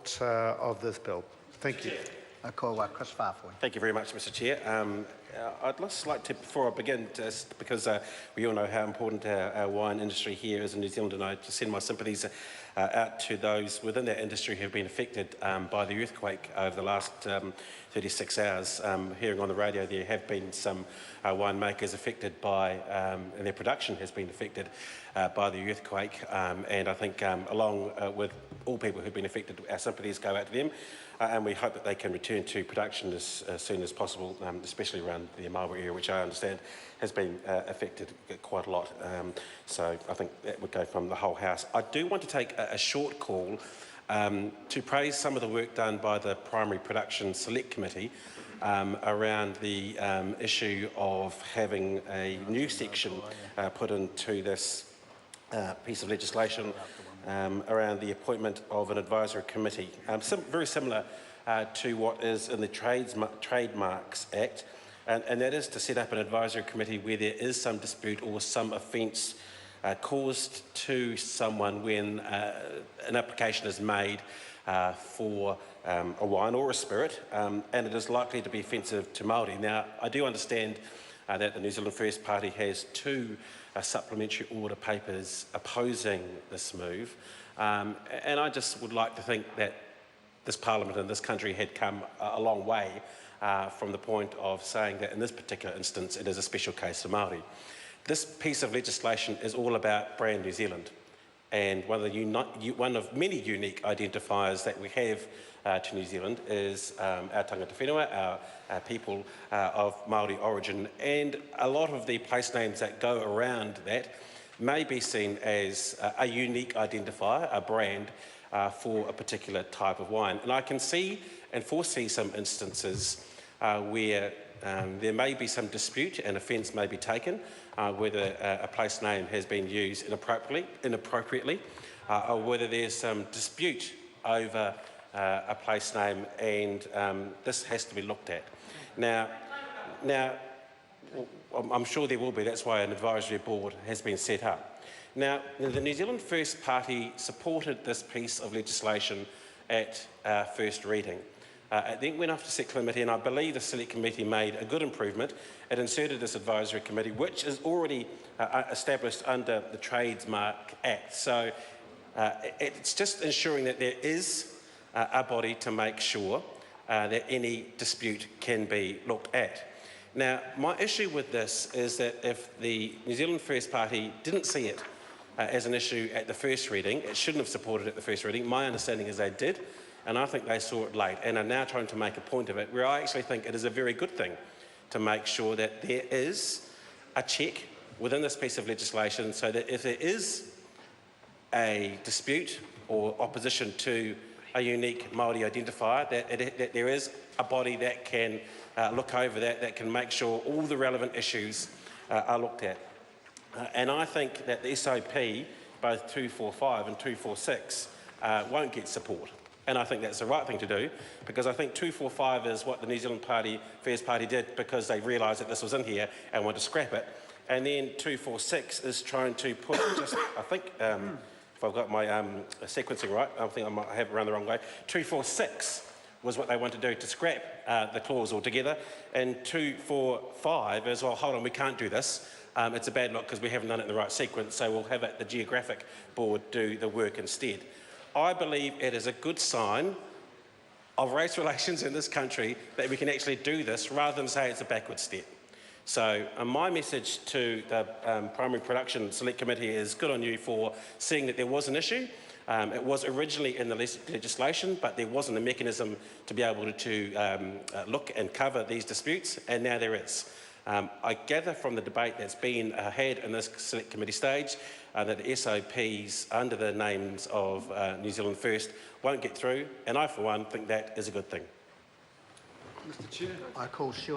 support of this bill. Thank you. Thank you very much, Mr. Chair. I'd just like to, before I begin, just because we all know how important our wine industry here is in New Zealand, and I just send my sympathies out to those within that industry who have been affected by the earthquake over the last 36 hours. Hearing on the radio, there have been some winemakers affected by, and their production has been affected by the earthquake, and I think along with all people who've been affected, our sympathies go out to them, and we hope that they can return to production as soon as possible, especially around the Marlborough area, which I understand has been affected quite a lot. So I think that would go from the whole house. I do want to take a short call to praise some of the work done by the Primary Production Select Committee around the issue of having a new section put into this piece of legislation around the appointment of an advisory committee, very similar to what is in the Trademarks Act, and that is to set up an advisory committee where there is some dispute or some offence caused to someone when an application is made for a wine or a spirit, and it is likely to be offensive to Māori. Now, I do understand that the New Zealand First Party has two supplementary order papers opposing this move, and I just would like to think that this Parliament and this country had come a long way from the point of saying that in this particular instance it is a special case for Māori. This piece of legislation is all about brand New Zealand, and one of many unique identifiers that we have to New Zealand is our tangata whenua, our people of Māori origin, and a lot of the place names that go around that may be seen as a unique identifier, a brand for a particular type of wine. And I can see and foresee some instances where there may be some dispute and offence may be taken whether a place name has been used inappropriately, or whether there's some dispute over a place name, and this has to be looked at. Now, I'm sure there will be, that's why an advisory board has been set up. Now, the New Zealand First Party supported this piece of legislation at first reading. It then went off to Select Committee, and I believe the Select Committee made a good improvement. It inserted this advisory committee, which is already established under the Trademark Act. So it's just ensuring that there is a body to make sure that any dispute can be looked at. Now, my issue with this is that if the New Zealand First Party didn't see it as an issue at the first reading, it shouldn't have supported it at the first reading. My understanding is they did, and I think they saw it late and are now trying to make a point of it, where I actually think it is a very good thing to make sure that there is a check within this piece of legislation, so that if there is a dispute or opposition to a unique Māori identifier, that there is a body that can look over that can make sure all the relevant issues are looked at. And I think that the SOP, both 245 and 246, won't get support. And I think that's the right thing to do, because I think 245 is what the New Zealand First Party did because they realised that this was in here and wanted to scrap it. And then 246 is trying to put just, I think, if I've got my sequencing right, I think I might have it run the wrong way, 246 was what they want to do, to scrap the clause altogether. And 245 is, well, hold on, we can't do this. It's a bad look because we haven't done it in the right sequence, so we'll have the Geographic board do the work instead. I believe it is a good sign of race relations in this country that we can actually do this rather than say it's a backward step. So my message to the Primary Production Select Committee is good on you for seeing that there was an issue. It was originally in the legislation, but there wasn't a mechanism to be able to look and cover these disputes, and now there is. I gather from the debate that's been had in this Select Committee stage that the SOPs under the names of New Zealand First won't get through, and I for one think that is a good thing. Mr. Chair. I call Stuart